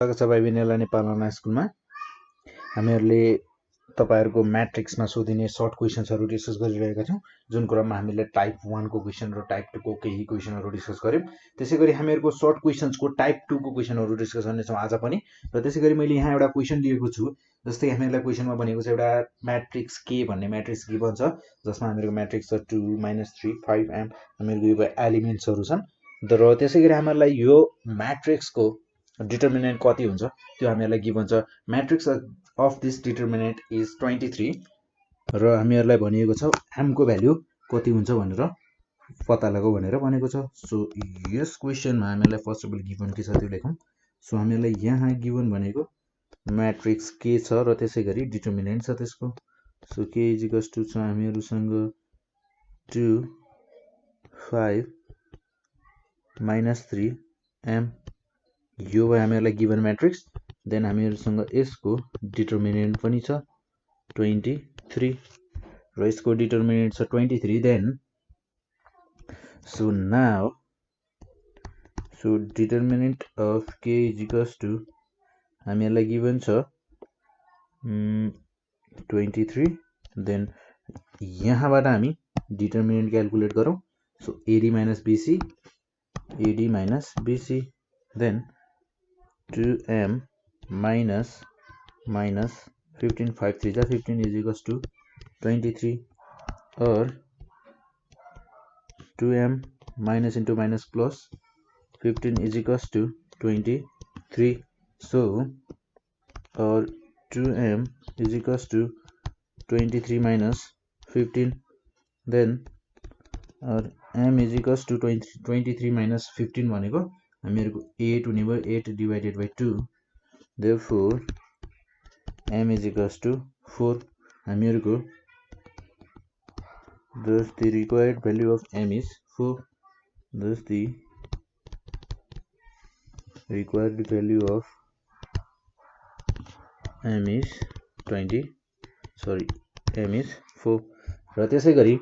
स्वागत छ भाइ बहिनीहरुलाई नेपाल अनलाइन स्कुलमा। हामीहरुले तपाईहरुको म्याट्रिक्समा सोधिने सर्ट क्वेशन्सहरु डिस्कस गरिरहेका छौं, जुन क्रममा हामीले टाइप 1 को क्वेशन र टाइप 2 को केही क्वेशनहरु डिस्कस गर्यौं। त्यसैगरी हामीहरुको सर्ट क्वेशन्सको टाइप 2 को क्वेशनहरु डिस्कस गर्ने छौं आज पनि। र त्यसैगरी मैले यहाँ एउटा क्वेशन लिएको छु, जस्तै हामीहरुलाई क्वेशनमा भनेको छ एउटा म्याट्रिक्स के भन्ने म्याट्रिक्स गिभन छ, जसमा हामीहरुको म्याट्रिक्स छ 2 -3 5 m हामीहरुको यो एलिमेन्ट्सहरु छन्। र त्यसैगरी हामीहरुलाई यो म्याट्रिक्सको डिटर्मिनेन्ट कति हुन्छ त्यो हामीहरुलाई गिभन छ। Matrix of this determinant is 23 र हामीहरुलाई भनिएको छ m को भ्यालु कति हुन्छ भनेर पत्ता लगाऊ भनेर भनेको छ। सो यस क्वेशनमा हामीहरुलाई फर्स्ट अफ अल गिभन के छ त्यो लेखौं। सो हामीहरुलाई यहाँ गिभन भनेको म्याट्रिक्स के छ र त्यसैगरी डिटर्मिनेन्ट छ त्यसको। सो k इक्वल्स टु छ हामीहरुसँग 2 5 -3 m यो भयो हामीहरुलाई गिभन म्याट्रिक्स। देन हामीहरुसँग यसको डिटर्मिनेन्ट पनि छ 23 र यसको डिटर्मिनेन्ट छ 23। Then so determinant of k equals to हामीहरुलाई गिभन छ 23। देन यहाँबाट हामी डिटर्मिनेन्ट क्याल्कुलेट गरौँ। सो AD minus BC then 2m minus 15 5 3 जा 15 is equals to 23 और 2m minus into minus plus 15 is equals to 23. So और 2m is equals to 23 minus 15 then और m is equals to 23 minus 15 भनेको हामीहरुको 8 हुने भयो 8 divided by 2 therefore m is equals to 4 हामीहरुको thus the required value of m is 4 thus the required value of m is 4 र त्यसैगरी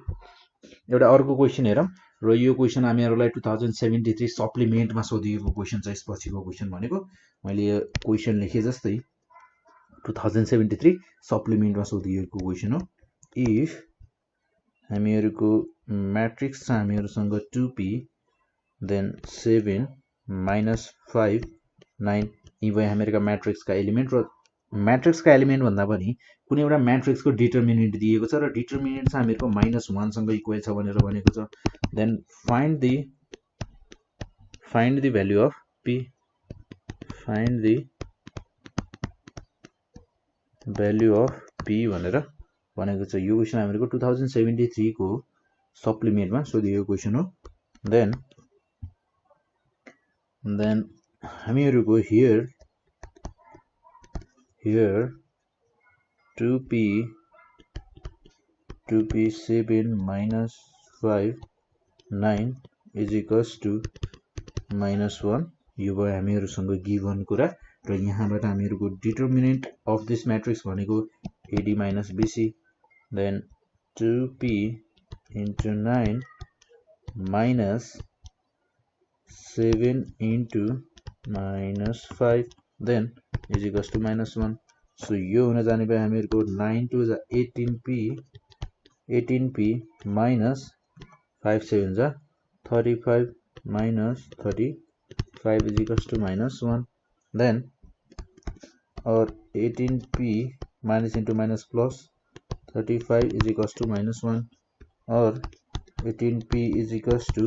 एउटा अर्को question हेरौं। र यो क्वेशन हामीहरुलाई 2073 सप्लिमेन्टमा सोधिएको क्वेशन छ। यसपछिको क्वेशन भनेको मैले यो क्वेशन लेखे जस्तै 2073 सप्लिमेन्टमा सोधिएको क्वेशन हो। इफ हामीहरुको म्याट्रिक्स छ हामीहरुसँग 2p देन 7 -5 9 यी भयो हामीहरुको म्याट्रिक्सका एलिमेन्ट। र म्याट्रिक्सका एलिमेन्ट भन्दा पनि कुनै एउटा म्याट्रिक्सको डिटर्मिनेन्ट दिएको छ र डिटर्मिनेन्ट चाहिँ हामीहरुको -1 सँग इक्वल छ भनेर भनेको छ। Then find the value of p भनेर भनेको छ। यो क्वेशन हामीहरुको 2073 को सप्लिमेन्टमा सोधिएको क्वेशन हो। देन हामीहरुको here 2p 7 -5 9 is equals to -1 यो भयो हामीहरुसँग गिभन कुरा। र यहाँबाट हामीहरुको डिटर्मिनेन्ट अफ दिस म्याट्रिक्स भनेको AD minus BC then 2p into 9 minus 7 into -5 then is equals to -1। So यो हुन जाने भयो हामीहरुको 9 2 जा 18p minus 5 7 जा 35 minus 35 is equals to -1 then और 18p minus into minus plus 35 is equals to -1 और 18p is equals to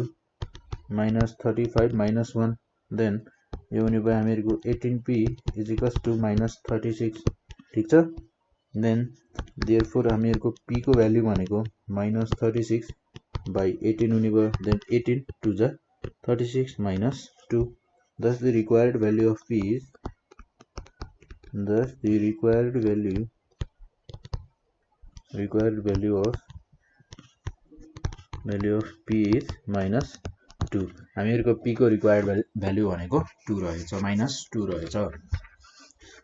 minus 35 -1 then यो हुने भयो हामीहरुको 18p is equals to minus 36 ठीक छ। देन therefore हामीहरुको p को भ्यालु भनेको -36 by 18 हुने भयो। देन 18 2 जा 36 minus 2 thus the required value of p is p is -2 हामीहरुको p को रिक्वायर्ड भ्यालु भनेको 2 रहेछ -2 रहेछ।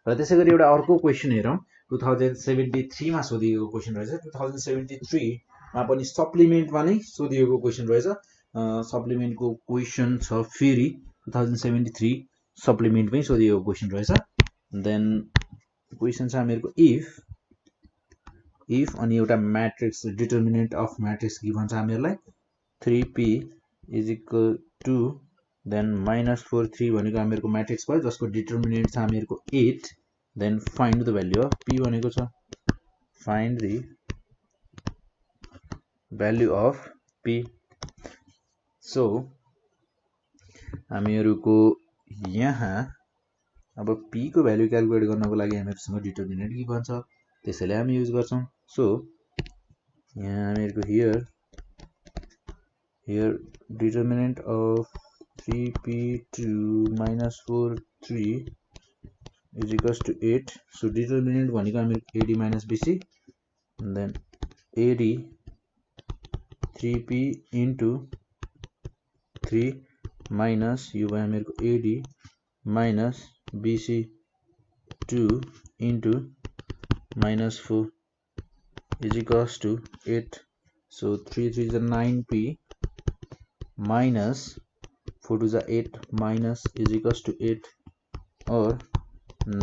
र त्यसैगरी एउटा अर्को क्वेशन हेरौं 2073 मा सोधिएको क्वेशन रहेछ। 2073 मा पनि सप्लिमेन्टमा नै सोधिएको क्वेशन रहेछ। सप्लिमेन्टको क्वेशन छ फेरि 2073 सप्लिमेन्टमै सोधिएको क्वेसन रहेछ। देन क्वेसन छ हामीहरुको इफ अनि एउटा matrix determinant of matrix given छ हामीहरुलाई 3p is equal to then -4 3 भनेको हामीहरुको म्याट्रिक्स भयो जसको डिटर्मिनेन्ट छ हामीहरुको 8 then find the value of p भनेको छ find the value of p। So हामीहरुको यहाँ अब p को भ्यालु क्याल्कुलेट गर्नको लागि हामीहरुसँग डिटर्मिनेन्ट गिभन छ त्यसैले हामी युज गर्छौं। सो यहाँ हामीहरुको here determinant of 3p2 -4 3 is equals to 8. So determinant भनेको हामी AD minus BC then AD 3p into 3 minus यो भयो हामीहरुको AD minus BC 2 into -4 is equals to 8. So 3 3 is 9p minus 4 2 is 8 minus is equals to 8 or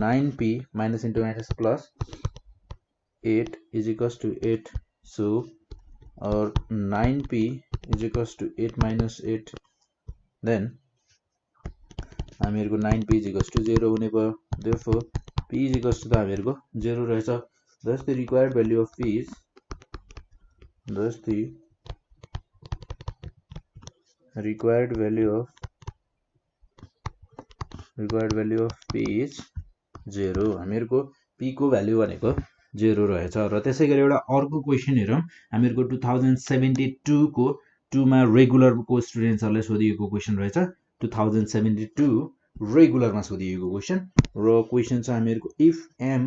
9p minus into minus plus 8 is equals to 8. So or 9p is equals to 8 minus 8 then हामीहरुको 9p is equals to 0 हुने भयो। Therefore p is equals to हामीहरुको 0 रहेछ। Thus the required value of p is required value of p is 0। हामीहरुको p को value भनेको 0 रहेछ। र त्यसैगरी एउटा अर्को क्वेशन हेरौं हामीहरुको 2072 को 2 मा रेगुलर को स्टुडेन्ट्सहरुलाई सोधिएको क्वेशन रहेछ। 2072 रेगुलर मा सोधिएको क्वेशन र क्वेशन छ हामीहरुको इफ m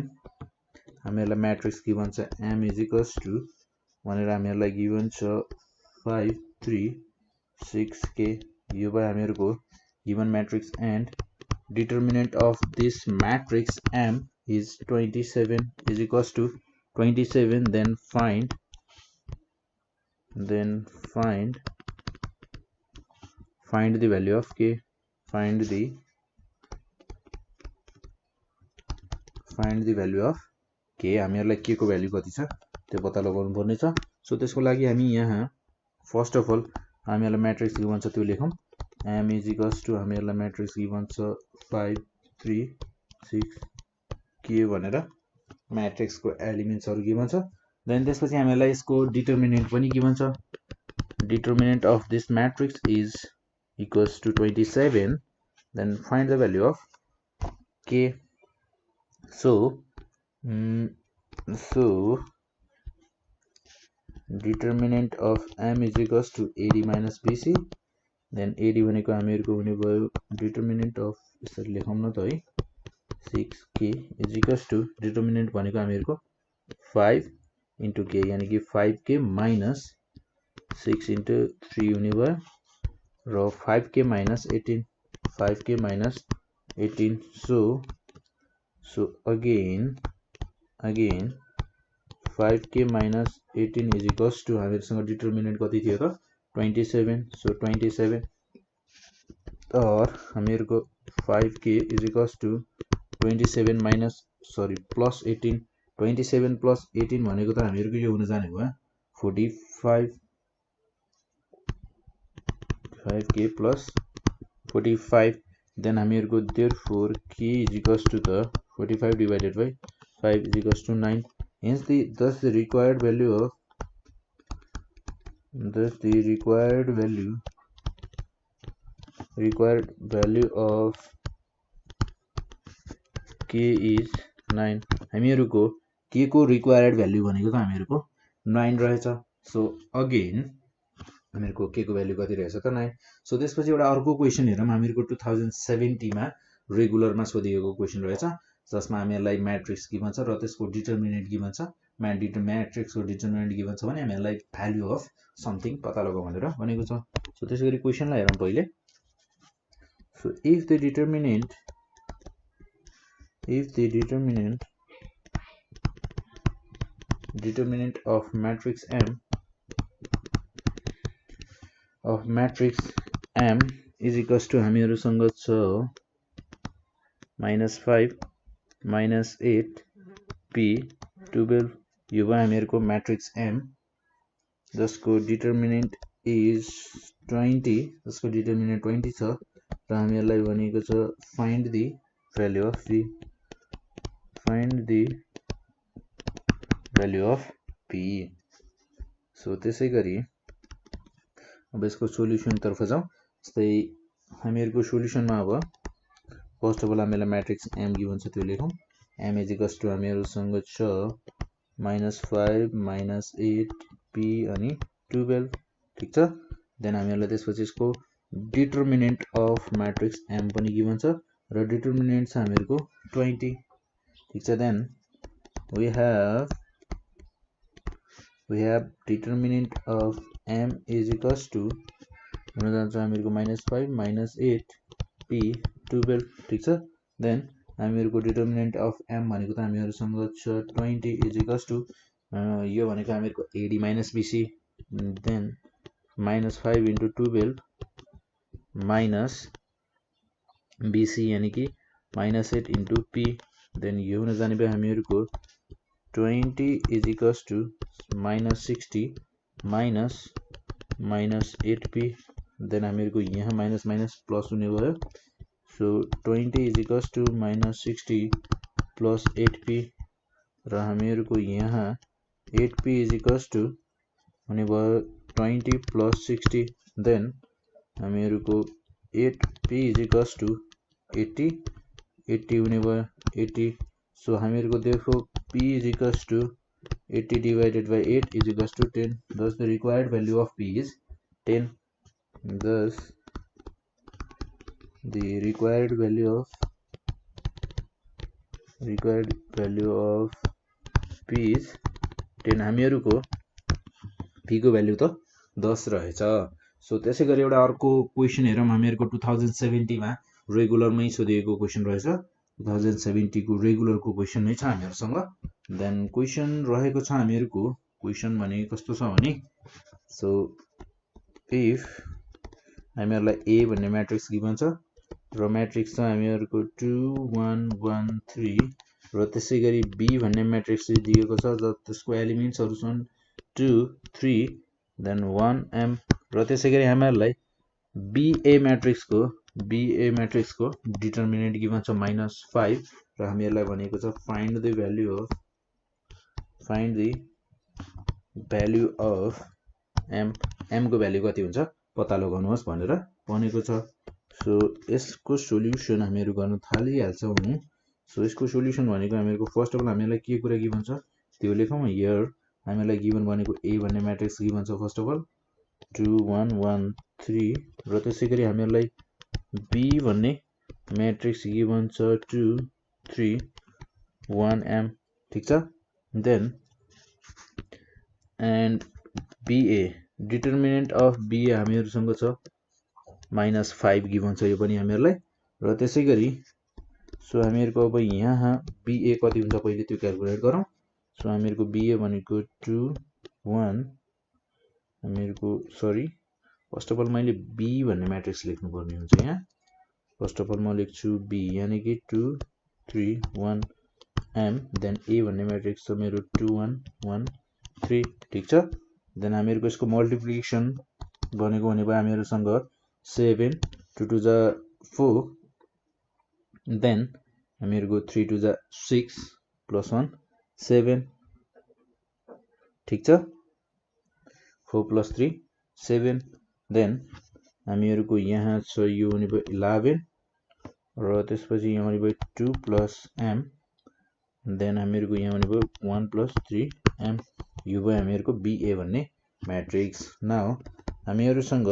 हामीहरुलाई म्याट्रिक्स गिभन छ m इज इक्वल्स टु भनेर हामीहरुलाई गिभन छ 5 3 6 k यो भयो हामीहरुको given matrix and determinant of this matrix M is 27 is equals to 27 then find the value of k find the value of k हामीहरुलाई k को value कति छ त्यो पत्ता लगाउनु पर्ने छ। सो त्यसको लागि हामी यहाँ फर्स्ट अफ अल हामीहरुलाई म्याट्रिक्स गिभन छ त्यो लेखौं m is equals to हामीहरुलाई म्याट्रिक्स गिभन छ 5 3 6 k भनेर म्याट्रिक्स को एलिमेन्ट्सहरु गिभन छ। देन त्यसपछि हामीहरुलाई यसको डिटर्मिनेन्ट पनि गिभन छ। Determinant of this matrix is equals to 27 then find the value of k। So determinant of m is equals to AD minus BC then AD भनेको हामीहरुको हुने भयो डिटर्मिनेन्ट अफ यसरी लेखौं न त है 6k is equals to determinant भनेको हामीहरुको 5 into k यानी कि 5k minus 6 into 3 हुने भयो र 5k minus 18 5k minus 18 so again 5k minus 18 is equals to हामीहरुसँग determinant कति थियो त 27 so 27 or हामीहरुको 5k is equals to 27 minus plus 18 27 plus 18 भनेको त हामीहरुको यो हुन जाने भयो 45 5k plus 45 then हामीहरुको therefore k is equals to the 45 divided by 5 is equals to 9 hence thus the required value of k is 9 हामीहरुको k को required value भनेको त हामीहरुको 9 रहेछ। सो अगेन हामीहरुको k को भ्यालु कति रहेछ त 9। सो त्यसपछि एउटा अर्को क्वेशन हेरौं हामीहरुको 2070 मा रेगुलर मा सोधिएको क्वेशन रहेछ जसमा हामीहरुलाई म्याट्रिक्स गिभन छ र त्यसको डिटर्मिनेन्ट गिभन छ। म्याट्रिक्स को डिटर्मिनेन्ट गिभन छ भने हामीहरुलाई भ्यालु अफ समथिङ पत्ता लगाऊ भनेर भनेको छ। सो त्यसैगरी क्वेशनलाई हेरौं पहिले। So if the determinant of matrix M is equals to हामीहरुसँग छ -5 -8 p 12 यो भयो हामीहरुको म्याट्रिक्स M जसको डिटर्मिनेन्ट इज 20 जसको डिटर्मिनेन्ट 20 छ र हामीहरुलाई भनेको छ find the value of p so त्यसैगरी अब यसको सोलुसन तर्फ जाउँ जस्तै हामीहरुको सोलुसनमा अब फर्स्ट अफ अल हामीलाई म्याट्रिक्स M गिभन छ त्यो लेखौं M इज इक्वल्स टु हामीहरुसँग छ -5 -8 p अनि 12 ठीक छ देन हामीहरुलाई त्यसपछि यसको डिटर्मिनेन्ट अफ म्याट्रिक्स M पनि गिभन छ र डिटर्मिनेन्ट छ हामीहरुको 20 ठीक छ then we have determinant of M is equals to हुन जान्छ हामीहरुको -5 -8 p 12 ठीक छ देन हामीहरुको डिटर्मिनेन्ट अफ M भनेको त हामीहरुसँग छ 20 is equals to यो भनेको हामीहरुको AD minus BC then -5 into 12 minus BC यानी कि -8 into P देन यो हुन जाने भयो हामीहरुको 20 is equals to -60 minus -8p then हामीहरुको यहाँ माइनस माइनस प्लस हुने भयो so 20 is equals to -60 plus 8p र हामीहरुको यहाँ 8p is equals to हुने भयो 20 plus 60 देन हामीहरुको 8p is equals to 80 हुने भयो 80 सो हामीहरुको देखो p is equals to 80 divided by 8 is equals to 10 thus the required value of p is 10 thus the required value of p is 10 हामीहरुको p को value त 10 रहेछ so त्यसैगरी एउटा अर्को question हेरौं हामीहरुको 2070 मा रेगुलरमै सोधिएको क्वेशन रहेछ 2070 को रेगुलर को क्वेशन नै छ हामीहरुसँग देन क्वेशन रहेको छ हामीहरुको क्वेशन भने कस्तो छ भने सो इफ हामीहरुलाई A भन्ने म्याट्रिक्स गिभन छ र म्याट्रिक्स छ हामीहरुको 2 1 1 3 र त्यसैगरी B भन्ने म्याट्रिक्स दिएको छ जसको एलिमेन्ट्सहरु छन् 2 3 देन 1 m र त्यसैगरी हामीहरुलाई BA म्याट्रिक्स को डिटर्मिनेन्ट गिभन छ -5 र हामीहरुलाई भनेको छ find the value of m को भ्यालु कति हुन्छ पत्ता लगाउनुहोस् भनेर भनेको छ सो यसको सोलुसन हामीहरु गर्न थालिहाल्छौं सो यसको सोलुसन भनेको हामीहरुको फर्स्ट अफ अल हामीहरुलाई के कुरा गिभन छ त्यो लेखौं हियर हामीहरुलाई गिभन भनेको A भन्ने म्याट्रिक्स गिभन छ फर्स्ट अफ अल 2 1 1 3 र त्यसैगरी हामीहरुलाई B भन्ने म्याट्रिक्स गिभन छ 2 3 1 m ठीक छ then and BA determinant of BA हामीहरुसँग छ -5 गिभन छ यो पनि हामीहरुलाई र त्यसैगरी सो हामीहरुको अब यहाँ BA कति हुन्छ पहिले त्यो क्याल्कुलेट गरौँ सो हामीहरुको BA भनेको 2 1 हामीहरुको सरी फर्स्ट अफ अल मैले B भन्ने म्याट्रिक्स लेख्नु पर्ने हुन्छ यहाँ फर्स्ट अफ अल म लेख्छु B यानी कि 2 3 1 m देन A भन्ने म्याट्रिक्स छ मेरो 2 1 1 3 ठीक छ देन हामीहरुको यसको मल्टिप्लिकेसन भनेको हामीहरुसँग 7 2 2 जा 4 देन हामीहरुको 3 2 जा 6 प्लस 1 7 ठीक छ 4 प्लस 3 7 देन हामीहरुको यहाँ छ यो हुने भयो 11 र त्यसपछि यहाँ हुने भयो 2 प्लस m देन हामीहरुको यहाँ हुने भयो 1 प्लस 3 m यो भयो हामीहरुको BA भन्ने म्याट्रिक्स नाउ हामीहरुसँग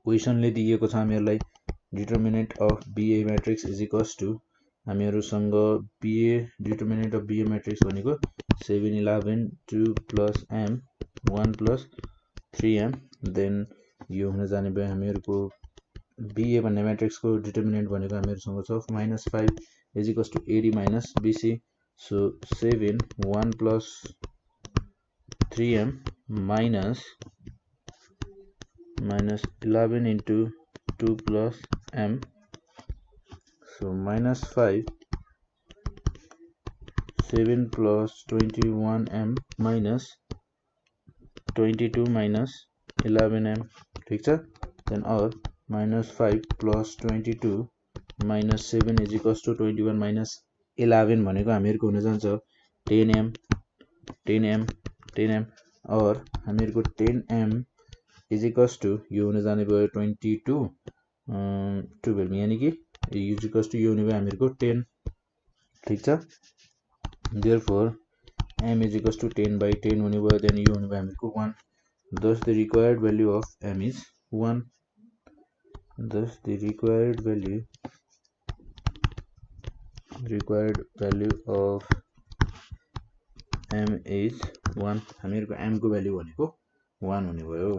क्वेशनले दिएको छ हामीहरुलाई determinant of BA matrix is equals to हामीहरुसँग BA determinant of BA matrix भनेको 7 11 2 plus m 1 plus 3m then यो हुन जाने भयो हामीहरुको BA भन्ने म्याट्रिक्स को डिटर्मिनेन्ट भनेको हामीहरुसँग छ -5 is equals to AD minus BC so 7 1 plus 3m minus 11 into 2 plus m So -5 7 plus 21m minus 22 minus 11m, ठीक छ। then or -5 plus 22 minus 7 is equals to 21 minus 11 भनेको हामीहरुको हुन जान्छ 10m 10m 10m और हामीहरुको 10m is equals to यो हुन जाने भयो 22 12 यानी कि is equals to यो हुने भयो हामीहरुको 10, ठीक छ। therefore m is equals to 10 by 10 हुने भयो, then यो हुने भयो हामीहरुको 1, thus the required value of m is 1, thus the required value of m is 1, हामीहरुको m को भ्यालु भनेको 1 हुने भयो।